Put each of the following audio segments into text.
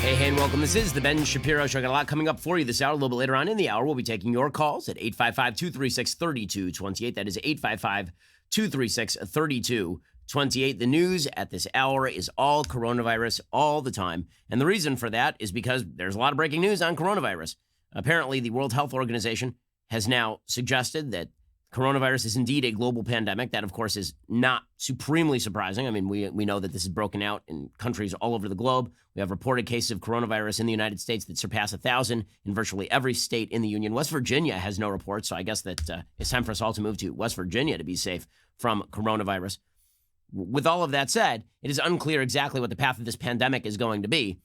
Hey, and welcome. This is the Ben Shapiro Show. I got a lot coming up for you this hour. A little bit later on in the hour, we'll be taking your calls at 855-236-3228. That is 855-236-3228. The news at this hour is all coronavirus all the time. And the reason for that is because there's a lot of breaking news on coronavirus. Apparently, the World Health Organization has now suggested that coronavirus is indeed a global pandemic. That, of course, is not supremely surprising. I mean, we know that this is broken out in countries all over the globe. We have reported cases of coronavirus in the United States that surpass 1,000 in virtually every state in the union. West Virginia has no reports, so I guess that it's time for us all to move to West Virginia to be safe from coronavirus. With all of that said, it is unclear exactly what the path of this pandemic is going to be.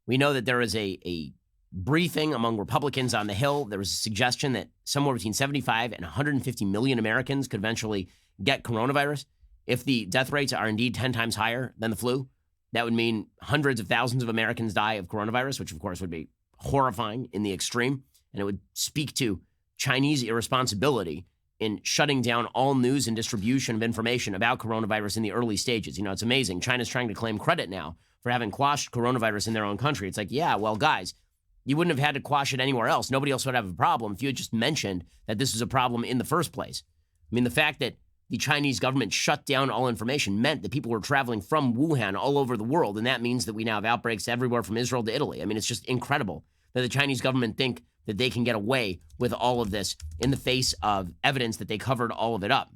We know that there is a briefing among Republicans on the Hill. There was a suggestion that somewhere between 75 and 150 million Americans could eventually get coronavirus. If the death rates are indeed 10 times higher than the flu, that would mean hundreds of thousands of Americans die of coronavirus, which of course would be horrifying in the extreme. And it would speak to Chinese irresponsibility in shutting down all news and distribution of information about coronavirus in the early stages. You know, it's amazing. China's trying to claim credit now for having quashed coronavirus in their own country. It's like, yeah, well, guys, you wouldn't have had to quash it anywhere else. Nobody else would have a problem if you had just mentioned that this was a problem in the first place. I mean, the fact that the Chinese government shut down all information meant that people were traveling from Wuhan all over the world, and that means that we now have outbreaks everywhere from Israel to Italy. I mean, it's just incredible that the Chinese government think that they can get away with all of this in the face of evidence that they covered all of it up.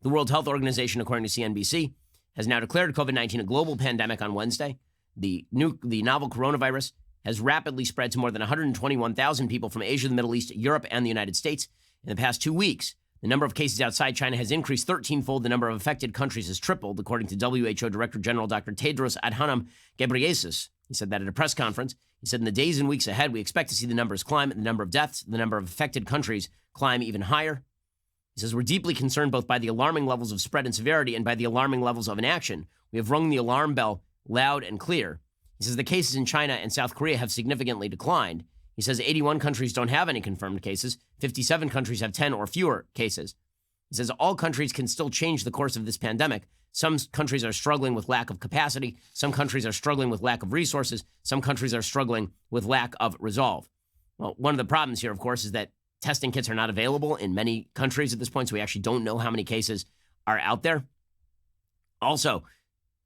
The World Health Organization, according to CNBC, has now declared COVID-19 a global pandemic on Wednesday. The novel coronavirus has rapidly spread to more than 121,000 people from Asia, the Middle East, Europe, and the United States. In the past 2 weeks, the number of cases outside China has increased 13-fold. The number of affected countries has tripled, according to WHO Director General Dr. Tedros Adhanom Ghebreyesus. He said that at a press conference. He said in the days and weeks ahead, we expect to see the numbers climb, and the number of deaths, the number of affected countries climb even higher. He says, we're deeply concerned both by the alarming levels of spread and severity and by the alarming levels of inaction. We have rung the alarm bell loud and clear. He says the cases in China and South Korea have significantly declined. He says 81 countries don't have any confirmed cases. 57 countries have 10 or fewer cases. He says all countries can still change the course of this pandemic. Some countries are struggling with lack of capacity. Some countries are struggling with lack of resources. Some countries are struggling with lack of resolve. Well, one of the problems here, of course, is that testing kits are not available in many countries at this point, so we actually don't know how many cases are out there. Also,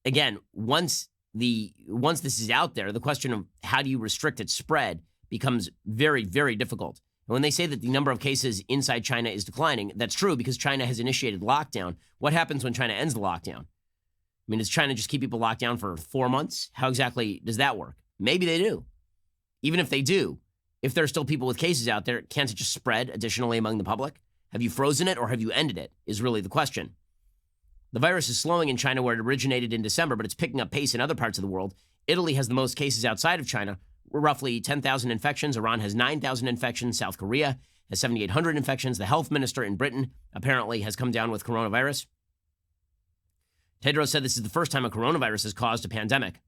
again, once this is out there, the question of how do you restrict its spread becomes very, very difficult. And when they say that the number of cases inside China is declining, that's true because China has initiated lockdown. What happens when China ends the lockdown? I mean, does China just keep people locked down for 4 months? How exactly does that work? Maybe they do. Even if they do, if there are still people with cases out there, can't it just spread additionally among the public? Have you frozen it or have you ended it is really the question. The virus is slowing in China where it originated in December, but it's picking up pace in other parts of the world. Italy has the most cases outside of China, roughly 10,000 infections. Iran has 9,000 infections. South Korea has 7,800 infections. The health minister in Britain apparently has come down with coronavirus. Tedros said this is the first time a coronavirus has caused a pandemic.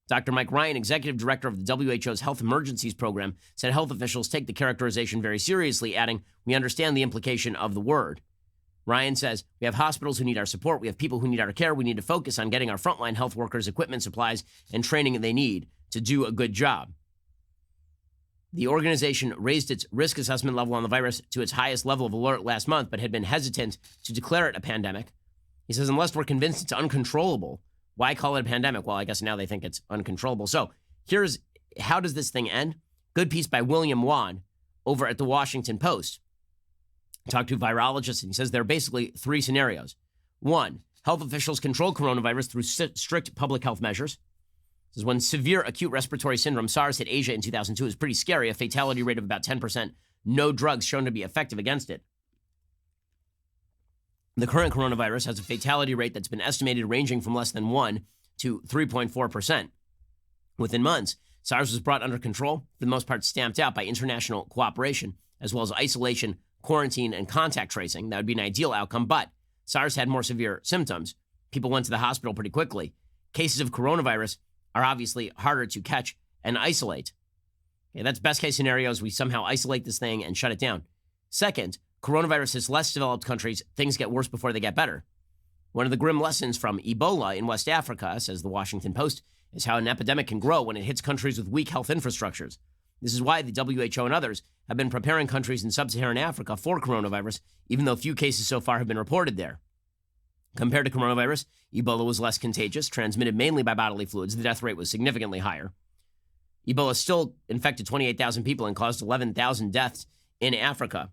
Dr. Mike Ryan, executive director of the WHO's Health Emergencies Program, said health officials take the characterization very seriously, adding, we understand the implication of the word. Ryan says, we have hospitals who need our support. We have people who need our care. We need to focus on getting our frontline health workers equipment, supplies, and training they need to do a good job. The organization raised its risk assessment level on the virus to its highest level of alert last month, but had been hesitant to declare it a pandemic. He says, unless we're convinced it's uncontrollable, why call it a pandemic? Well, I guess now they think it's uncontrollable. So here's how does this thing end? Good piece by William Wan over at the Washington Post. Talked to virologists, and he says there are basically 3 scenarios. 1, health officials control coronavirus through strict public health measures. This is when severe acute respiratory syndrome, SARS, hit Asia in 2002. It was pretty scary, a fatality rate of about 10%. No drugs shown to be effective against it. The current coronavirus has a fatality rate that's been estimated ranging from less than 1 to 3.4%. Within months, SARS was brought under control, for the most part stamped out by international cooperation, as well as isolation, quarantine, and contact tracing. That would be an ideal outcome, but SARS had more severe symptoms. People went to the hospital pretty quickly. Cases of coronavirus are obviously harder to catch and isolate. Okay, that's best case scenarios. We somehow isolate this thing and shut it down. Second, coronavirus is less developed countries. Things get worse before they get better. One of the grim lessons from Ebola in West Africa, says the Washington Post, is how an epidemic can grow when it hits countries with weak health infrastructures. This is why the WHO and others have been preparing countries in sub-Saharan Africa for coronavirus, even though few cases so far have been reported there. Compared to coronavirus, Ebola was less contagious, transmitted mainly by bodily fluids. The death rate was significantly higher. Ebola still infected 28,000 people and caused 11,000 deaths in Africa.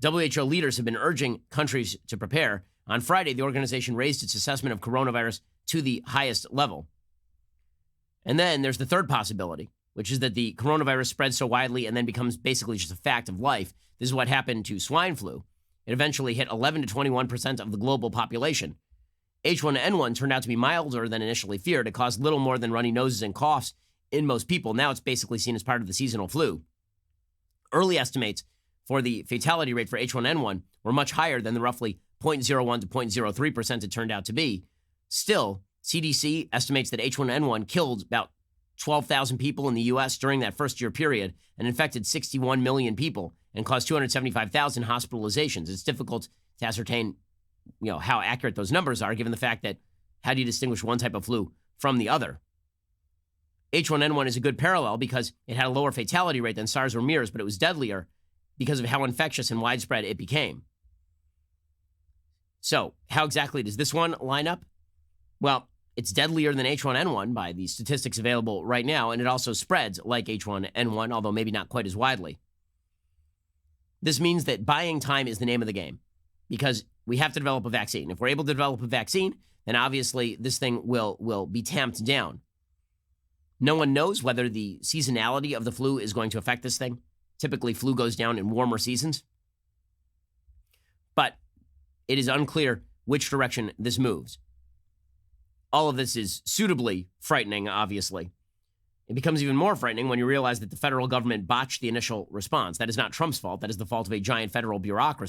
WHO leaders have been urging countries to prepare. On Friday, the organization raised its assessment of coronavirus to the highest level. And then there's the third possibility, which is that the coronavirus spreads so widely and then becomes basically just a fact of life. This is what happened to swine flu. It eventually hit 11 to 21% of the global population. H1N1 turned out to be milder than initially feared. It caused little more than runny noses and coughs in most people. Now it's basically seen as part of the seasonal flu. Early estimates for the fatality rate for H1N1 were much higher than the roughly 0.01 to 0.03% it turned out to be. Still, CDC estimates that H1N1 killed about 12,000 people in the U.S. during that first-year period and infected 61 million people and caused 275,000 hospitalizations. It's difficult to ascertain, how accurate those numbers are, given the fact that how do you distinguish one type of flu from the other? H1N1 is a good parallel because it had a lower fatality rate than SARS or MERS, but it was deadlier because of how infectious and widespread it became. So, how exactly does this one line up? Well, it's deadlier than H1N1 by the statistics available right now, and it also spreads like H1N1, although maybe not quite as widely. This means that buying time is the name of the game because we have to develop a vaccine. If we're able to develop a vaccine, then obviously this thing will be tamped down. No one knows whether the seasonality of the flu is going to affect this thing. Typically, flu goes down in warmer seasons. But it is unclear which direction this moves. All of this is suitably frightening, obviously. It becomes even more frightening when you realize that the federal government botched the initial response. That is not Trump's fault. That is the fault of a giant federal bureaucracy